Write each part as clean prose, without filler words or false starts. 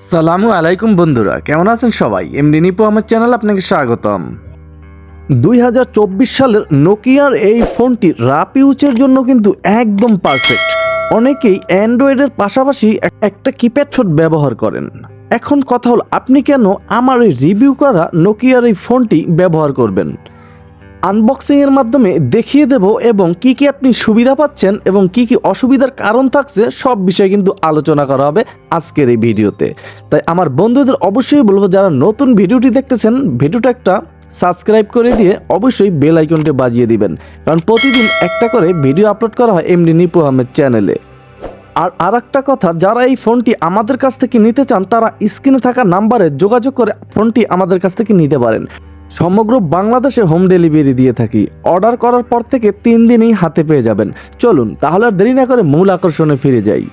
সালামু আলাইকুম বন্ধুরা, কেমন আছেন সবাই? mdnipuAhmed চ্যানেল আপনাকে স্বাগতম। 2024 সালের নোকিয়ার এই ফোনটি রাফ ইউজের জন্য কিন্তু একদম পারফেক্ট। অনেকেই অ্যান্ড্রয়েডের পাশাপাশি একটা কিপ্যাড ফোন ব্যবহার করেন। এখন কথা হল, আপনি কেন আমার এই রিভিউ করা নোকিয়ার এই ফোনটি ব্যবহার করবেন? আনবক্সিংয়ের মাধ্যমে দেখিয়ে দেব এবং কি কি আপনি সুবিধা পাচ্ছেন এবং কি কি অসুবিধার কারণ থাকছে সব বিষয়ে কিন্তু আলোচনা করা হবে আজকের এই ভিডিওতে। তাই আমার বন্ধুদের অবশ্যই বলবো, যারা নতুন ভিডিওটি দেখতেছেন, ভিডিওটা একটা সাবস্ক্রাইব করে দিয়ে অবশ্যই বেল আইকনটি বাজিয়ে দিবেন, কারণ প্রতিদিন একটা করে ভিডিও আপলোড করা হয় mdnipuAhmed চ্যানেলে। আর একটা কথা, যারা এই ফোনটি আমাদের কাছ থেকে নিতে চান তারা স্ক্রিনে থাকা নাম্বারে যোগাযোগ করে ফোনটি আমাদের কাছ থেকে নিতে পারেন। সমগ্র বাংলাদেশে হোম ডেলিভারি দিয়ে থাকি। অর্ডার করার পর থেকে 3 দিনেই হাতে পেয়ে যাবেন। চলুন তাহলে আর দেরি না করে মূল আকর্ষণে ফিরে যাই।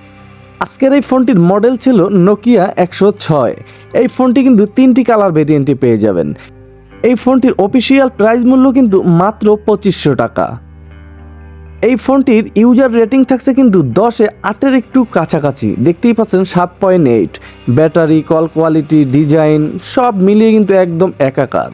আজকের এই ফোনটির মডেল ছিল নোকিয়া 106। এই ফোনটি কিন্তু 3টি কালার ভেরিয়েন্টে পেয়ে যাবেন। এই ফোনটির অফিসিয়াল প্রাইস মূল্য কিন্তু মাত্র 2500 টাকা। এই ফোনটির ইউজার রেটিং থাকছে কিন্তু 10-এ 8-এর একটু কাছাকাছি। দেখতেই পাচ্ছেন 7.8। ব্যাটারি, কল কোয়ালিটি, ডিজাইন সব মিলিয়ে কিন্তু একদম একাকার।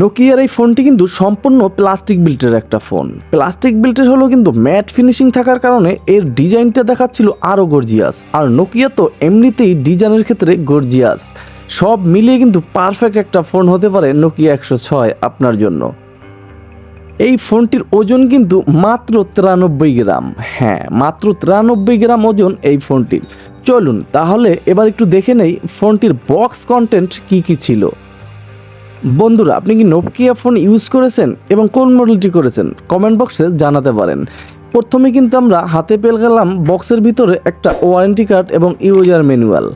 নোকিয়ার এই ফোনটি কিন্তু সম্পূর্ণ প্লাস্টিক বিল্টের একটা ফোন। প্লাস্টিক বিল্টের হলেও কিন্তু ম্যাট ফিনিশিং থাকার কারণে এর ডিজাইনটা দেখাচ্ছিল আরও গর্জিয়াস। আর নোকিয়া তো এমনিতেই ডিজাইনের ক্ষেত্রে গর্জিয়াস। সব মিলিয়ে কিন্তু পারফেক্ট একটা ফোন হতে পারে নোকিয়া 106 আপনার জন্য। এই ফোনটির ওজন কিন্তু মাত্র 93 গ্রাম। হ্যাঁ, মাত্র 93 গ্রাম ওজন এই ফোনটির। চলুন তাহলে এবার একটু দেখে নেই ফোনটির বক্স কন্টেন্ট কি কি ছিল। বন্ধুরা, আপনি কি নোকিয়া ফোন ইউজ করেছেন এবং কোন মডেলটি করেছেন কমেন্ট বক্সে জানাতে পারেন। প্রথমে কিন্তু আমরা হাতে পেয়ে গেলাম বক্সের ভিতরে একটা ওয়ারেন্টি কার্ড এবং ইউজার ম্যানুয়াল।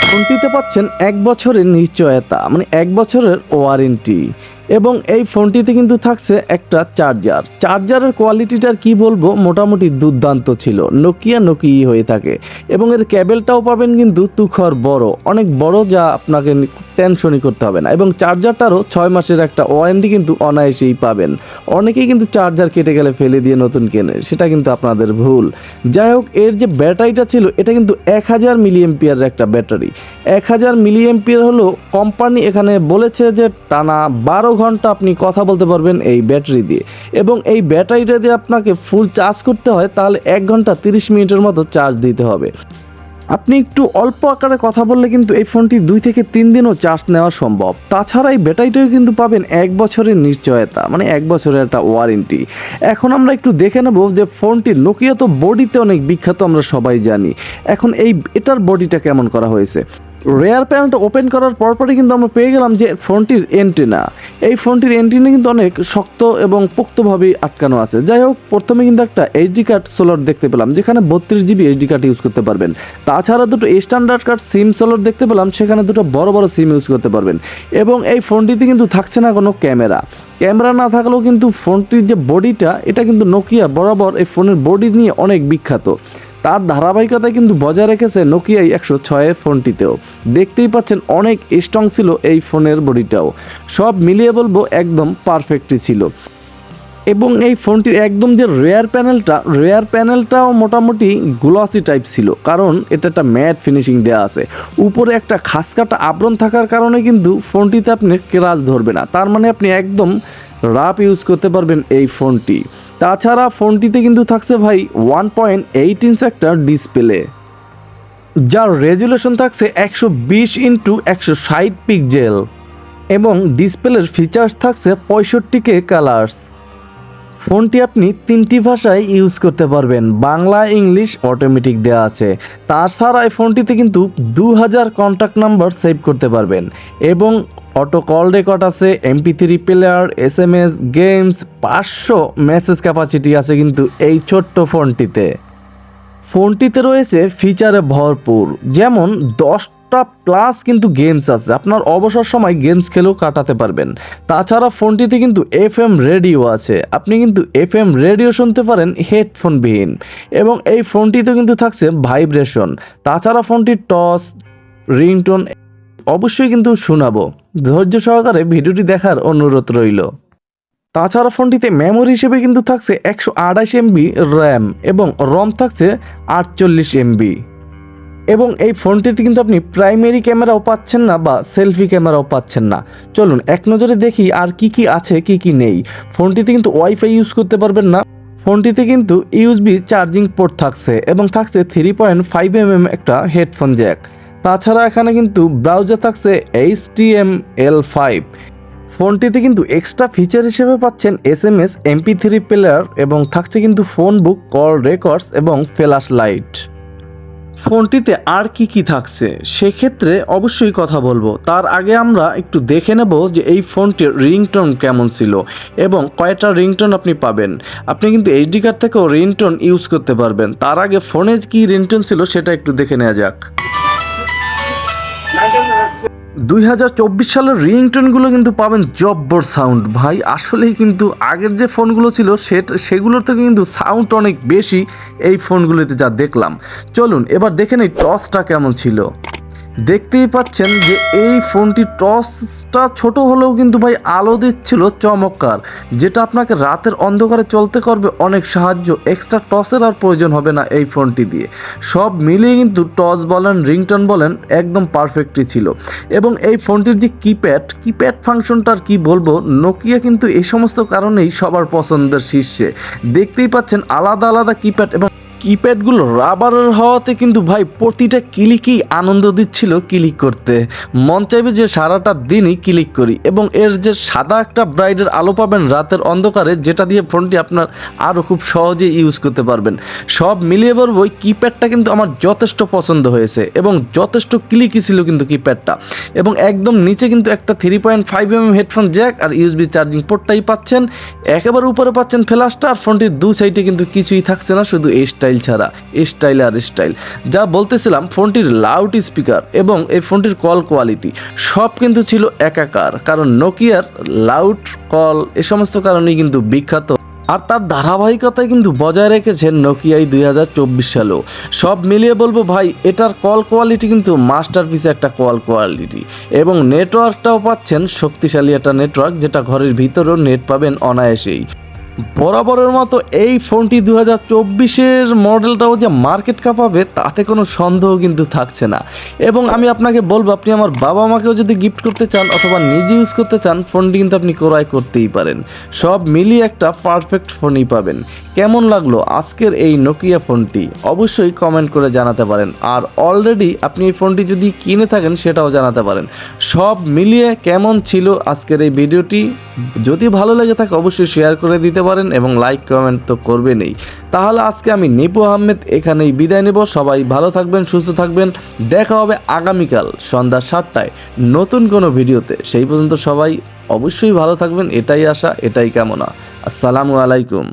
ফোনটিতে পাচ্ছেন 1 বছরের নিশ্চয়তা, মানে 1 বছরের ওয়ারেন্টি। এবং এই ফোনটিতে কিন্তু থাকছে একটা চার্জারের কোয়ালিটিটার কি বলবো, মোটামুটি দুর্দান্ত ছিল। নোকিয়াই হয়ে থাকে। এবং এর কেবেলটাও পাবেন কিন্তু তুখর বড়, অনেক বড়, যা আপনাকে টেনশনই করতে হবে না। এবং চার্জারটারও 6 মাসের একটা ওয়ারেন্টি কিন্তু অনায়াসেই পাবেন। অনেকেই কিন্তু চার্জার কেটে গেলে ফেলে দিয়ে নতুন কেনে, সেটা কিন্তু আপনাদের ভুল। যাই হোক, এর যে ব্যাটারিটা ছিল এটা কিন্তু 1000 মিলিঅ্যাম্পিয়ারের একটা ব্যাটারি। 1000 মিলিঅ্যাম্পিয়ার হলো কোম্পানি এখানে বলেছে যে টানা 12 ঘন্টা আপনি কথা বলতে পারবেন এই ব্যাটারি দিয়ে। এবং এই ব্যাটারিটা দিয়ে আপনাকে ফুল চার্জ করতে হয়, তাহলে 1 ঘন্টা 30 মিনিটের মতো চার্জ দিতে হবে। আপনি একটু অল্প আকারে কথা বললে কিন্তু এই ফোনটি 2 থেকে 3 দিনও চার্জ নেওয়া সম্ভব। তাছাড়া এই ব্যাটারিটাও কিন্তু পাবেন 1 বছরের নিশ্চয়তা, মানে 1 বছরের একটা ওয়ারেন্টি। এখন আমরা একটু দেখে নেব যে ফোনটির, নোকিয়া তো বডিতে অনেক বিখ্যাত, আমরা সবাই জানি। এখন এটার বডিটা কেমন করা হয়েছে। রেয়ার প্যানেলটা ওপেন করার পরপরই কিন্তু আমরা পেয়ে গেলাম যে ফোনটির এন্টেনা। এই ফোনটির এন্টেনা কিন্তু অনেক শক্ত এবং পোক্তভাবেই আটকানো আছে। যাই হোক, প্রথমে কিন্তু একটা এইচডি কার্ড স্লট দেখতে পেলাম, যেখানে 32 জিবি এইচডি কার্ড ইউজ করতে পারবেন। তাছাড়া দুটো স্ট্যান্ডার্ড কার্ড সিম স্লট দেখতে পেলাম, সেখানে দুটো বড় বড় সিম ইউজ করতে পারবেন। এবং এই ফোনটিতে কিন্তু থাকছে না কোনো ক্যামেরা না থাকলেও কিন্তু ফোনটির যে বডিটা, এটা কিন্তু নোকিয়া বরাবর এই ফোনের বডি নিয়ে অনেক বিখ্যাত। তার ধারাবাহিকতা কিন্তু বজায় রেখেছে নোকিয়া 106 ফোনটিতেও। দেখতেই পাচ্ছেন অনেক স্ট্রং ছিল এই ফোনের বডিটাও। সব মিলিয়ে বলবো একদম পারফেক্টই ছিল। এবং এই ফোনটির একদম যে রেয়ার প্যানেলটাও মোটামুটি গ্লসি টাইপ ছিল, কারণ এটা একটা ম্যাট ফিনিশিং দেওয়া আছে। উপরে একটা খাসকাটা আবরণ থাকার কারণে কিন্তু ফোনটিতে আপনি ক্রাচ ধরবে না, তার মানে আপনি একদম রাফ ইউজ করতে পারবেন এই ফোনটি। তাছাড়া ফোনটিতে কিন্তু থাকছে ভাই 1.8 ইঞ্চ একটা ডিসপ্লে, যার রেজুলেশন থাকছে 120x160 পিক্সেল। এবং ডিসপ্লের ফিচার্স থাকছে 65K কালার্স। ফোনটি আপনি 3টি ভাষায় ইউজ করতে পারবেন, বাংলা, ইংলিশ, অটোমেটিক দেওয়া আছে। তাছাড়া এই ফোনটিতে কিন্তু 2000 কন্ট্যাক্ট নাম্বার সেভ করতে পারবেন। এবং অটো কল রেকর্ড আছে, MP3 player, SMS, games, 500 message capacity আছে কিন্তু এই ছোট্ট ফোনটিতে রয়েছে ফিচারে ভরপুর, যেমন 10টা প্লাস কিন্তু গেমস আছে, আপনার অবসর সময় গেমস খেলেও কাটাতে পারবেন। তাছাড়া ফোনটিতে কিন্তু FM রেডিও আছে, আপনি কিন্তু FM রেডিও শুনতে পারেন হেডফোনবিহীন। এবং এই ফোনটিতে কিন্তু থাকছে ভাইব্রেশন। তাছাড়া ফোনটির টস, রিংটোন অবশ্যই কিন্তু শোনাবো। ধৈর্য সহকারে ভিডিওটি দেখার অনুরোধ রইল। তাছাড়া ফোনটিতে মেমোরি হিসেবে কিন্তু থাকছে 128 MB র্যাম এবং রম থাকছে 48 MB। এবং এই ফোনটিতে কিন্তু আপনি প্রাইমারি ক্যামেরাও পাচ্ছেন না বা সেলফি ক্যামেরাও পাচ্ছেন না। চলুন এক নজরে দেখি আর কি কি আছে কি কি নেই। ফোনটিতে কিন্তু ওয়াইফাই ইউজ করতে পারবেন না। ফোনটিতে কিন্তু ইউএসবি চার্জিং পোর্ট থাকছে এবং থাকছে 3.5 একটা হেডফোন জ্যাক। তাছাড়া এখানে কিন্তু ব্রাউজার থাকছে HTML5। ফোনটিতে কিন্তু এক্সট্রা ফিচার হিসেবে পাচ্ছেন SMS, MP3 প্লেয়ার এবং থাকছে কিন্তু ফোন বুক, কল রেকর্ডস এবং ফ্ল্যাশ লাইট। ফোনটিতে আর কি কি থাকছে সেক্ষেত্রে অবশ্যই কথা বলবো। তার আগে আমরা একটু দেখে নেব যে এই ফোনটির রিংটোন কেমন ছিল এবং কয়টা রিংটোন আপনি পাবেন। আপনি কিন্তু এইচডি কার্ড থেকেও রিংটোন ইউজ করতে পারবেন। তার আগে ফোনে কি রিংটোন ছিল সেটা একটু দেখে নেওয়া যাক। 2024 সালের রিংটোনগুলো কিন্তু পাবেন জব্বর সাউন্ড ভাই। আসলেই কিন্তু আগের যে ফোনগুলো ছিল সেগুলোর থেকে কিন্তু সাউন্ড অনেক বেশি এই ফোনগুলোতে যা দেখলাম। চলুন এবার দেখে নেই টসটা কেমন ছিল। দেখতেই পাচ্ছেন যে এই ফোনটি টসটা ছোট হলেও কিন্তু ভাই আলো দিচ্ছিল চমৎকার, যেটা আপনাকে রাতের অন্ধকারে চলতে করবে অনেক সাহায্য। এক্সট্রা টসের আর প্রয়োজন হবে না এই ফোনটি দিয়ে। সব মিলিয়ে কিন্তু টস বলেন রিংটোন বলেন একদম পারফেক্টই ছিল। এবং এই ফোনটির যে কিপ্যাড ফাংশনটা আর কি বলবো, নোকিয়া কিন্তু এই সমস্ত কারণেই সবার পছন্দের শীর্ষে। দেখতেই পাচ্ছেন আলাদা আলাদা কিপ্যাড এবং কিপ্যাডগুলো রাবারের হওয়াতে কিন্তু ভাই প্রতিটা ক্লিকই আনন্দ দিচ্ছিল ক্লিক করতে। মন চাইবে যে সারাটা দিনই ক্লিক করি। এবং এর যে সাদা একটা ব্রাইটের আলো পাবেন রাতের অন্ধকারে, যেটা দিয়ে ফোনটি আপনার আরও খুব সহজে ইউজ করতে পারবেন। সব মিলিয়ে বলবো ওই কিপ্যাডটা কিন্তু আমার যথেষ্ট পছন্দ হয়েছে এবং যথেষ্ট ক্লিকই ছিল কিন্তু কিপ্যাডটা। এবং একদম নিচে কিন্তু একটা 3.5 হেডফোন জ্যাক আর ইউএসবি চার্জিং পোর্টটাই পাচ্ছেন। একেবারে উপরে পাচ্ছেন ফ্ল্যাশটা। আর ফোনটির দু সাইডে কিন্তু কিছুই থাকছে না, শুধু ছাড়া স্টাইল আর স্টাইল। যা বলতেছিলাম, ফোনটির লাউড স্পিকার এবং এই ফোনটির কল কোয়ালিটি সব কিন্তু ছিল একাকার। কারণ নোকিয়ার লাউড কল এ সমস্ত কারণেই কিন্তু বিখ্যাত। আর তার ধারাবাহিকতায় কিন্তু বজায় রেখেছেন নোকিয়াই 2024 সালেও। সব মিলিয়ে বলবো ভাই এটার কল কোয়ালিটি কিন্তু মাস্টারপিস একটা কল কোয়ালিটি। এবং নেটওয়ার্কটাও পাচ্ছেন শক্তিশালী একটা নেটওয়ার্ক, যেটা ঘরের ভিতরেও নেট পাবেন অনায়াসেই। বরাবরের মতো এই ফোনটি 2024-এর মডেলটাও যে মার্কেট কাঁপাবে তাতে কোনো সন্দেহ কিন্তু থাকছে না। এবং আমি আপনাকে বলবো, আপনি আমার বাবা মাকেও যদি গিফট করতে চান অথবা নিজে ইউজ করতে চান, ফোনটি কিন্তু আপনি ক্রয় করতেই পারেন। সব মিলিয়ে একটা পারফেক্ট ফোনই পাবেন। কেমন লাগলো আজকের এই নোকিয়া ফোনটি অবশ্যই কমেন্ট করে জানাতে পারেন। আর অলরেডি আপনি এই ফোনটি যদি কিনে থাকেন সেটাও জানাতে পারেন। সব মিলিয়ে কেমন ছিল আজকের এই ভিডিওটি, যদি ভালো লেগে থাকে অবশ্যই শেয়ার করে দিতে পারেন এবং লাইক কমেন্ট তো করবেনই। তাহলে আজকে আমি নিপু আহমেদ এখানেই বিদায় নেব। সবাই ভালো থাকবেন, সুস্থ থাকবেন। দেখা হবে আগামীকাল সন্ধ্যা 7টায় নতুন কোনো ভিডিওতে। সেই পর্যন্ত সবাই অবশ্যই ভালো থাকবেন, এটাই আশা, এটাই কামনা। আসসালামু আলাইকুম।